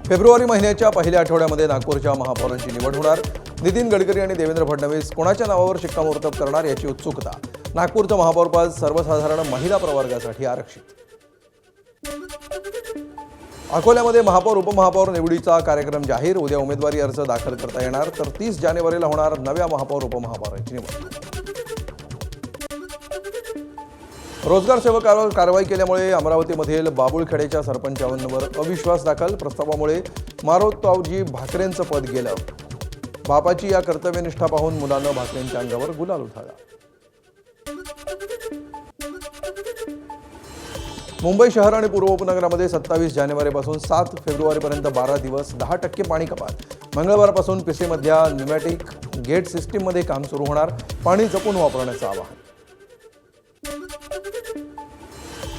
February महिन्याच्या पहिल्या आठवड्यामध्ये नागपूरच्या महापौरांची निवड होणार। नितीन गडकरी आणि देवेंद्र फडणवीस कोणाच्या नावावर शिक्कामोर्तब करणार याची उत्सुकता। नागपूरचं महापौरपद सर्वसाधारण महिला प्रवर्गासाठी आरक्षित। अकोल्यामध्ये महापौर उपमहापौर निवडीचा कार्यक्रम जाहीर। उद्या उमेदवारी अर्ज दाखल करता येणार, तर 30 जानेवारीला होणार नव्या महापौर उपमहापौरांची निवड। रोजगार सेवकावर कारवाई केल्यामुळे अमरावतीमधील बाबुळखेड्याच्या सरपंचांवर अविश्वास दाखल। प्रस्तावामुळे मारोतावजी भाकरेंचं पद गेलं। बापाची या कर्तव्यनिष्ठा पाहून मुलानं भाकरेंच्या अंगावर गुलाल उधळला। मुंबई शहर आणि पूर्व उपनगरामध्ये 27 जानेवारीपासून 7 फेब्रुवारीपर्यंत 12 दिवस 10% पाणी कपात। मंगळवारपासून पिसेमधल्या न्यूमॅटिक गेट सिस्टीममध्ये काम सुरू होणार। पाणी जपून वापरण्याचं आवाहन।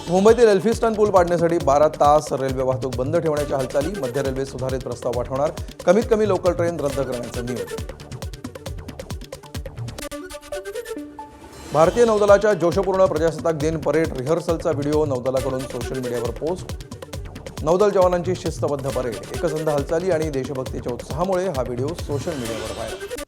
मुंबईतील एल्फिस्टन पूल पाडण्यासाठी 12 तास रेल्वे वाहतूक बंद ठेवण्याच्या हालचाली। मध्य रेल्वे सुधारित प्रस्ताव पाठवणार। कमीत कमी लोकल ट्रेन रद्द करण्याचं नियोजन। भारतीय नौदलाच्या जोशपूर्ण प्रजासत्ताक दिन परेड रिहर्सलचा व्हिडिओ नौदलाकडून सोशल मीडियावर पोस्ट। नौदल जवानांची शिस्तबद्ध परेड, एकसंध हालचाली आणि देशभक्तीच्या उत्साहामुळे हा व्हिडिओ सोशल मीडियावर व्हायरल।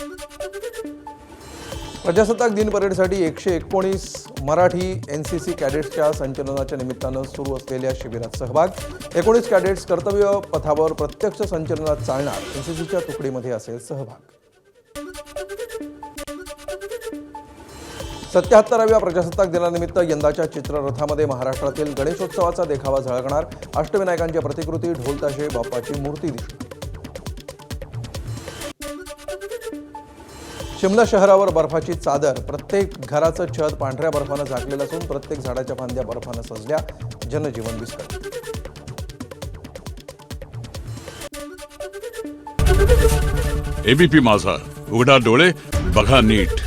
प्रजासत्ताक दिन परेडसाठी 119 मराठी एनसीसी कॅडेट्सच्या संचलनाच्या निमित्तानं सुरू असलेल्या शिबिरात सहभाग। 19 कॅडेट्स कर्तव्य पथावर प्रत्यक्ष संचलनात चालणार। एनसीसीच्या तुकडीमध्ये असेल सहभाग। 77व्या प्रजासत्ताक दिनानिमित्त यंदाच्या चित्ररथामध्ये महाराष्ट्रातील गणेशोत्सवाचा देखावा झळकणार। अष्टविनायकांच्या प्रतिकृती, ढोलताशे, बाप्पाची मूर्ती दिसणार। शिमला शहरावर बर्फाची चादर। प्रत्येक घराचं छत पांढऱ्या बर्फानं झाकलेलं असून प्रत्येक झाडाच्या फांद्या बर्फानं सजल्या। जनजीवन विस्कळीत। एबीपी माझा, उघडा डोळे बघा नीट।